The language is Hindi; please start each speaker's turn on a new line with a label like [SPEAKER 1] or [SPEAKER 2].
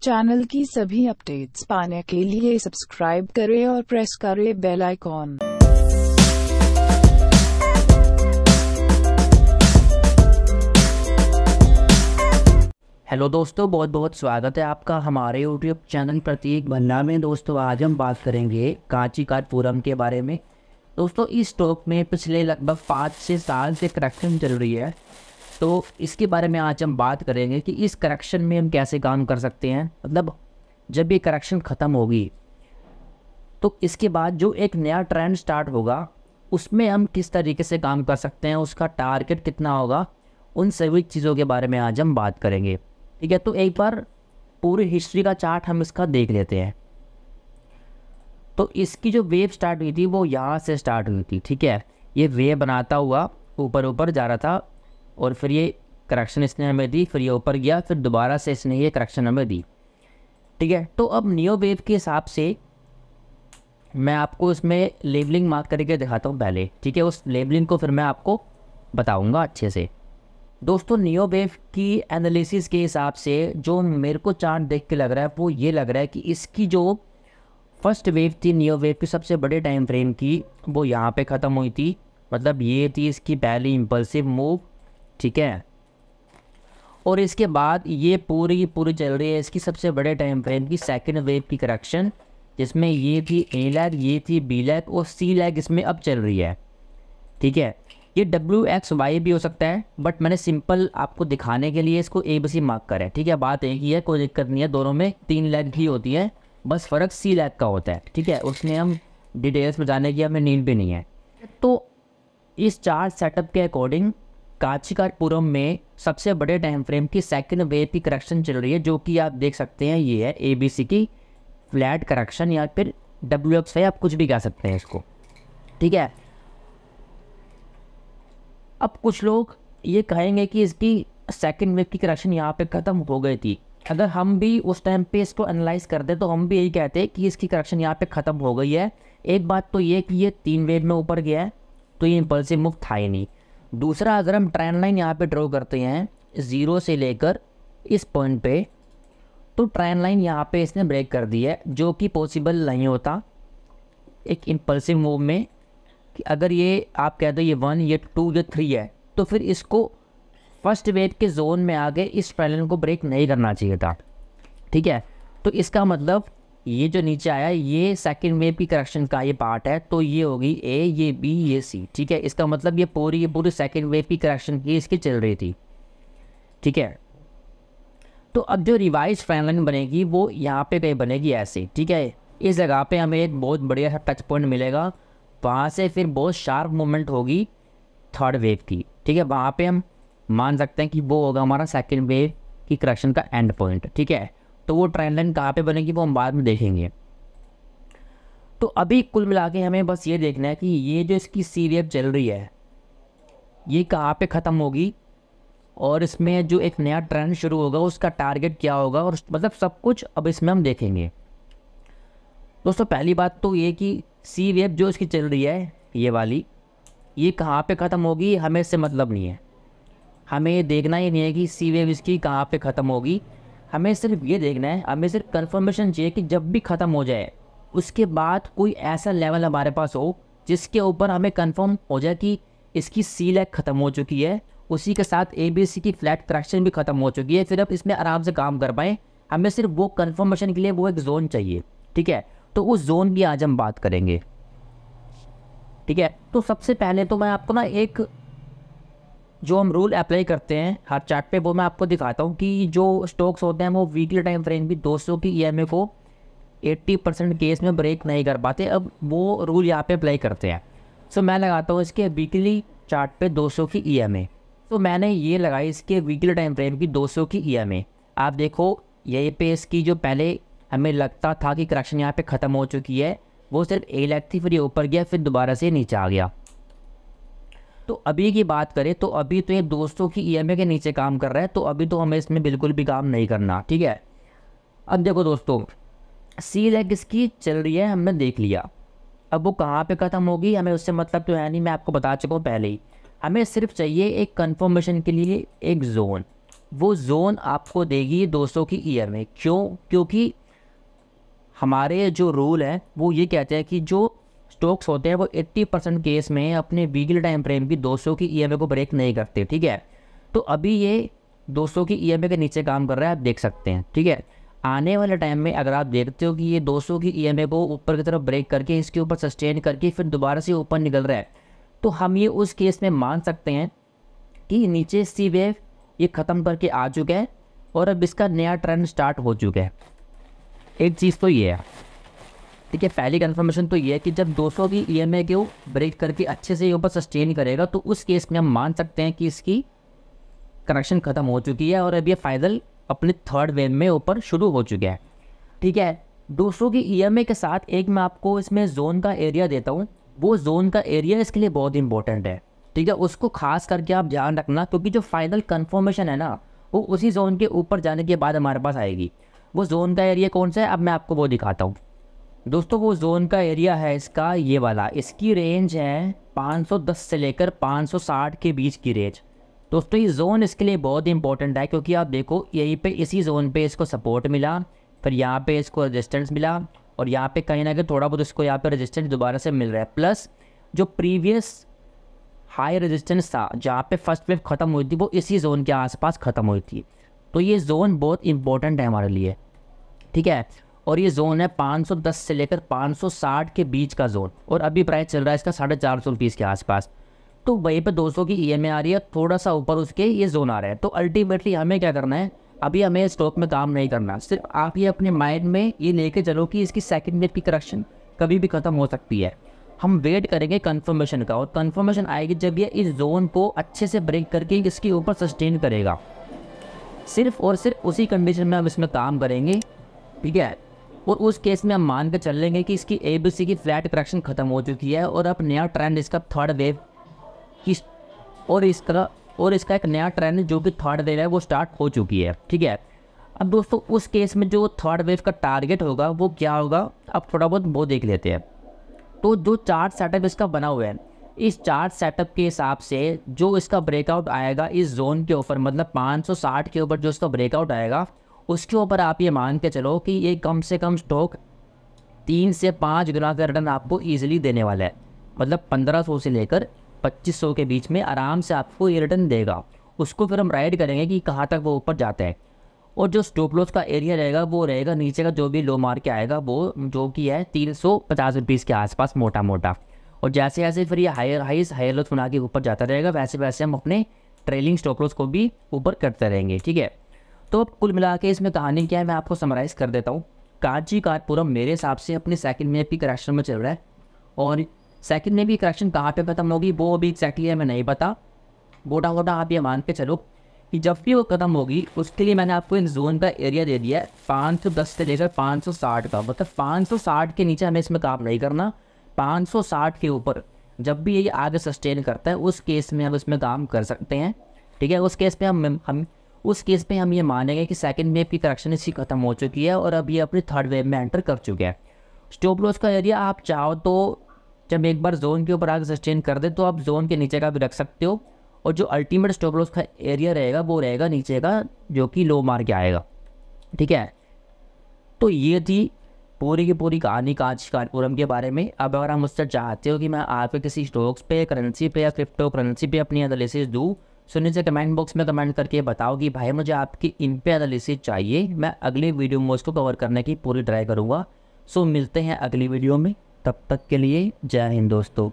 [SPEAKER 1] चैनल की सभी अपडेट्स पाने के लिए सब्सक्राइब करें और प्रेस करें बेल आइकॉन।
[SPEAKER 2] हेलो दोस्तों, बहुत बहुत स्वागत है आपका हमारे यूट्यूब चैनल प्रतीक भन्ना में। दोस्तों आज हम बात करेंगे कांचीपुरम के बारे में। दोस्तों इस स्टॉक में पिछले लगभग 5-6 साल से करेक्शन चल रही है, तो इसके बारे में आज हम बात करेंगे कि इस करेक्शन में हम कैसे काम कर सकते हैं। मतलब जब ये करेक्शन ख़त्म होगी तो इसके बाद जो एक नया ट्रेंड स्टार्ट होगा उसमें हम किस तरीके से काम कर सकते हैं, उसका टारगेट कितना होगा, उन सभी चीज़ों के बारे में आज हम बात करेंगे। ठीक है, तो एक बार पूरी हिस्ट्री का चार्ट हम इसका देख लेते हैं। तो इसकी जो वेव स्टार्ट हुई थी वो यहाँ से स्टार्ट हुई थी। ठीक है, ये वेव बनाता हुआ ऊपर ऊपर जा रहा था और फिर ये करेक्शन इसने हमें दी, फिर ये ऊपर गया, फिर दोबारा से इसने ये करेक्शन हमें दी। ठीक है, तो अब नियो वेव के हिसाब से मैं आपको इसमें लेबलिंग मार्क करके दिखाता हूँ पहले। ठीक है, उस लेबलिंग को फिर मैं आपको बताऊँगा अच्छे से। दोस्तों नियो वेव की एनालिसिस के हिसाब से जो मेरे को चार्ट देख के लग रहा है वो ये लग रहा है कि इसकी जो फर्स्ट वेव थी नियो वेव की सबसे बड़े टाइम फ्रेम की, वो यहाँ पे ख़त्म हुई थी। मतलब ये थी इसकी पहली इम्पल्सिव मूव। ठीक है, और इसके बाद ये पूरी चल रही है इसकी सबसे बड़े टाइम फ्रेम की सेकंड वेव की करेक्शन, जिसमें ये थी ए लैग, ये थी बी लैग और सी लैग इसमें अब चल रही है। ठीक है, ये WXY भी हो सकता है, बट मैंने सिंपल आपको दिखाने के लिए इसको ABC मार्क करा है। ठीक है, बात एक ही है, कोई दिक्कत नहीं है, दोनों में 3 लैग ही होती है, बस फ़र्क C लैग का होता है। ठीक है, उसमें हम डिटेल्स में जाने की हमें नीड भी नहीं है। तो इस चार्ट सेटअप के अकॉर्डिंग कांचीपुरम में सबसे बड़े टाइम फ्रेम की सेकंड वेव की करेक्शन चल रही है, जो कि आप देख सकते हैं ये है ABC की फ्लैट करेक्शन या फिर WXY, आप कुछ भी कह सकते हैं इसको। ठीक है, अब कुछ लोग ये कहेंगे कि इसकी सेकंड वेव की करेक्शन यहाँ पे ख़त्म हो गई थी। अगर हम भी उस टाइम पे इसको एनालाइज करते तो हम भी यही कहते हैं कि इसकी करेक्शन यहाँ पे ख़त्म हो गई है। एक बात तो ये कि ये 3 वेव में ऊपर गया है, तो ये इम्पल्सिव मूव था ही नहीं। दूसरा, अगर हम ट्रेंड लाइन यहाँ पे ड्रॉ करते हैं 0 से लेकर इस पॉइंट पे, तो ट्रेंड लाइन यहाँ पे इसने ब्रेक कर दी है, जो कि पॉसिबल नहीं होता एक इम्पल्सिव मूव में। कि अगर ये आप कहते हो ये 1, ये 2, ये 3 है, तो फिर इसको फर्स्ट वेव के जोन में आगे इस ट्रेंड लाइन को ब्रेक नहीं करना चाहिए था। ठीक है, तो इसका मतलब ये जो नीचे आया ये सेकंड वेव की करेक्शन का ये पार्ट है, तो ये होगी A, ये B, ये C। ठीक है, इसका मतलब ये पूरी सेकंड वेव की करेक्शन की इसकी चल रही थी। ठीक है, तो अब जो रिवाइज ट्रेंड लाइन बनेगी वो यहाँ पे कहीं बनेगी ऐसे। ठीक है, इस जगह पे हमें एक बहुत बढ़िया सा टच पॉइंट मिलेगा, वहाँ से फिर बहुत शार्प मूवमेंट होगी थर्ड वेव की। ठीक है, वहाँ पे हम मान सकते हैं कि वो होगा हमारा सेकंड वेव की करेक्शन का एंड पॉइंट। ठीक है, तो वो ट्रेंड लाइन कहाँ पे बनेगी वो हम बाद में देखेंगे। तो अभी कुल मिला के हमें बस ये देखना है कि ये जो इसकी सी वेव चल रही है ये कहाँ पे ख़त्म होगी और इसमें जो एक नया ट्रेंड शुरू होगा उसका टारगेट क्या होगा, और मतलब सब कुछ अब इसमें हम देखेंगे। दोस्तों पहली बात तो ये कि सी वेव जो इसकी चल रही है ये वाली, ये कहाँ पे ख़त्म होगी हमें इससे मतलब नहीं है। हमें ये देखना ही नहीं है कि सी वेव इसकी कहाँ पे ख़त्म होगी, हमें सिर्फ ये देखना है, हमें सिर्फ कंफर्मेशन चाहिए कि जब भी ख़त्म हो जाए उसके बाद कोई ऐसा लेवल हमारे पास हो जिसके ऊपर हमें कंफर्म हो जाए कि इसकी सी लैग ख़त्म हो चुकी है, उसी के साथ ABC की फ्लैट करेक्शन भी ख़त्म हो चुकी है, फिर अब इसमें आराम से काम कर पाएँ। हमें सिर्फ वो कंफर्मेशन के लिए वो एक जोन चाहिए। ठीक है, तो उस जोन की आज हम बात करेंगे। ठीक है, तो सबसे पहले तो मैं आपको ना एक जो हम रूल अप्लाई करते हैं हर चार्ट पे वो मैं आपको दिखाता हूँ कि जो स्टॉक्स होते हैं वो वीकली टाइम फ्रेम की 200 की EMA को 80% केस में ब्रेक नहीं कर पाते। अब वो रूल यहाँ पे अप्लाई करते हैं। सो मैं लगाता हूँ इसके वीकली चार्ट पे 200 की EMA। तो मैंने ये लगाई इसके वीकली टाइम फ्रेम की 200 की EMA। आप देखो यही पे इसकी जो पहले हमें लगता था कि करेक्शन यहाँ पे ख़त्म हो चुकी है वो सिर्फ A लैग थी, फिर ये ऊपर गया, फिर दोबारा से नीचे आ गया। तो अभी की बात करें तो अभी तो ये 200 की EMA के नीचे काम कर रहा है, तो अभी तो हमें इसमें बिल्कुल भी काम नहीं करना। ठीक है, अब देखो दोस्तों सी लैग इसकी चल रही है, हमने देख लिया। अब वो कहाँ पे ख़त्म होगी हमें उससे मतलब तो है नहीं, मैं आपको बता चुका हूँ पहले ही। हमें सिर्फ चाहिए एक कंफर्मेशन के लिए एक जोन। वो जोन आपको देगी 200 की ईएमए। क्यों? क्योंकि हमारे जो रूल है वो ये कहते हैं कि जो स्टॉक्स होते हैं वो 80% केस में अपने वीकली टाइम फ्रेम की 200 की ईएमए को ब्रेक नहीं करते, ठीक है। तो अभी ये 200 की ईएमए के नीचे काम कर रहा है, आप देख सकते हैं, ठीक है। आने वाले टाइम में अगर आप देखते हो कि ये 200 की ईएमए को ऊपर की तरफ ब्रेक करके इसके ऊपर सस्टेन करके फिर दोबारा से ऊपर निकल रहा है, तो हम ये उस केस में मान सकते हैं कि नीचे सी वेव ये ख़त्म करके आ चुका है और अब इसका नया ट्रेंड स्टार्ट हो चुका है। एक चीज़ तो ये है, ठीक है, पहली कन्फर्मेशन तो ये है कि जब 200 की ईएमए को ब्रेक करके अच्छे से ऊपर सस्टेन करेगा तो उस केस में हम मान सकते हैं कि इसकी करेक्शन ख़त्म हो चुकी है और अब ये फाइनल अपने थर्ड वेव में ऊपर शुरू हो चुका है, ठीक है। 200 की ईएमए के साथ एक मैं आपको इसमें जोन का एरिया देता हूँ। वो जोन का एरिया इसके लिए बहुत इंपॉर्टेंट है, ठीक है, उसको खास करके आप ध्यान रखना, क्योंकि जो फाइनल कन्फर्मेशन है ना वो उसी जोन के ऊपर जाने के बाद हमारे पास आएगी। वो जोन का एरिया कौन सा है, अब मैं आपको वो दिखाता हूँ दोस्तों। वो जोन का एरिया है इसका ये वाला, इसकी रेंज है 510 से लेकर 560 के बीच की रेंज। दोस्तों ये जोन इसके लिए बहुत इंपॉर्टेंट है, क्योंकि आप देखो यहीं पे इसी जोन पे इसको सपोर्ट मिला, फिर यहाँ पे इसको रेजिस्टेंस मिला और यहाँ पे कहीं ना कहीं थोड़ा बहुत इसको यहाँ पे रेजिस्टेंस दोबारा से मिल रहा है। प्लस जो प्रीवियस हाई रेजिस्टेंस था जहाँ पे फर्स्ट वेव ख़त्म हुई थी वो इसी जोन के आसपास ख़त्म हुई थी। तो ये जोन बहुत इंपॉर्टेंट है हमारे लिए, ठीक है। और ये जोन है 510 से लेकर 560 के बीच का जोन, और अभी प्राइस चल रहा है इसका 450 रुपीज़ के आसपास। तो वहीं पे 200 की ईएमए आ रही है, थोड़ा सा ऊपर उसके ये जोन आ रहा है। तो अल्टीमेटली हमें क्या करना है, अभी हमें स्टॉक में काम नहीं करना, सिर्फ आप ये अपने माइंड में ये लेके चलो कि इसकी सेकंड वेव की करेक्शन कभी भी ख़त्म हो सकती है। हम वेट करेंगे कंफर्मेशन का, और कंफर्मेशन आएगी जब ये इस जोन को अच्छे से ब्रेक करके इसके ऊपर सस्टेन करेगा। सिर्फ और सिर्फ उसी कंडीशन में हम इसमें काम करेंगे, ठीक है। और उस केस में हम मान कर चल लेंगे कि इसकी ABC की फ्लैट करेक्शन ख़त्म हो चुकी है और अब नया ट्रेंड इसका थर्ड वेव की और इसका एक नया ट्रेंड जो कि थर्ड वेव है वो स्टार्ट हो चुकी है, ठीक है। अब दोस्तों उस केस में जो थर्ड वेव का टारगेट होगा वो क्या होगा, अब थोड़ा बहुत वो देख लेते हैं। तो जो चार्ट सेटअप इसका बना हुआ है, इस चार्ट सेटअप के हिसाब से जो इसका ब्रेकआउट आएगा इस जोन के ऊपर, मतलब 560 के ऊपर जो इसका ब्रेकआउट आएगा उसके ऊपर आप ये मान के चलो कि ये कम से कम स्टॉक 3 से 5 गुना का रिटर्न आपको ईजिली देने वाला है। मतलब 1500 से लेकर 2500 के बीच में आराम से आपको ये रिटर्न देगा। उसको फिर हम राइड करेंगे कि कहाँ तक वो ऊपर जाता है। और जो स्टॉप लॉस का एरिया रहेगा वो रहेगा नीचे का जो भी लो मार के आएगा वो जो कि है 350 रुपीज़ के आसपास मोटा मोटा। और जैसे जैसे फिर ये हायर लॉस बना के ऊपर जाता रहेगा वैसे वैसे हम अपने ट्रेलिंग स्टॉप लॉस को भी ऊपर करते रहेंगे, ठीक है। तो कुल मिला के इसमें कहानी क्या है मैं आपको समराइज़ कर देता हूँ। कांची कारपुरम मेरे हिसाब से अपनी सेकंड वेव की करेक्शन में चल रहा है, और सेकंड वेव की करेक्शन कहाँ पे खत्म होगी वो अभी एक्जैक्टली हमें नहीं पता। मोटा मोटा आप ये मान के चलो कि जब भी वो खत्म होगी उसके लिए मैंने आपको इन जोन का एरिया दे दिया है 510 से लेकर 560 का। मतलब 560 के नीचे हमें इसमें काम नहीं करना, 560 के ऊपर जब भी ये आगे सस्टेन करता है उस केस में हम इसमें काम कर सकते हैं, ठीक है। उस केस पे हम ये मानेंगे कि सेकंड वेव की करेक्शन इसकी ख़त्म हो चुकी है और अब ये अपनी थर्ड वेव में एंटर कर चुके हैं। स्टॉप लॉस का एरिया आप चाहो तो जब एक बार जोन के ऊपर आगे सस्टेन कर दे तो आप जोन के नीचे का भी रख सकते हो, और जो अल्टीमेट स्टॉप लॉस का एरिया रहेगा वो रहेगा नीचे का जो कि लो मार के आएगा, ठीक है। तो ये थी पूरी की पूरी कहानी कांची कारपुरम के बारे में। अब अगर आप मुझसे चाहते हो कि मैं आपके किसी स्टॉक्स पे, करेंसी पे या क्रिप्टो करेंसी पे अपनी एनालिसिस दूँ, सो नीचे कमेंट बॉक्स में कमेंट करके बताओ कि भाई मुझे आपकी इन पे एनालिसिस चाहिए। मैं अगले वीडियो में उसको कवर करने की पूरी ट्राई करूँगा। सो मिलते हैं अगली वीडियो में, तब तक के लिए जय हिंद दोस्तों।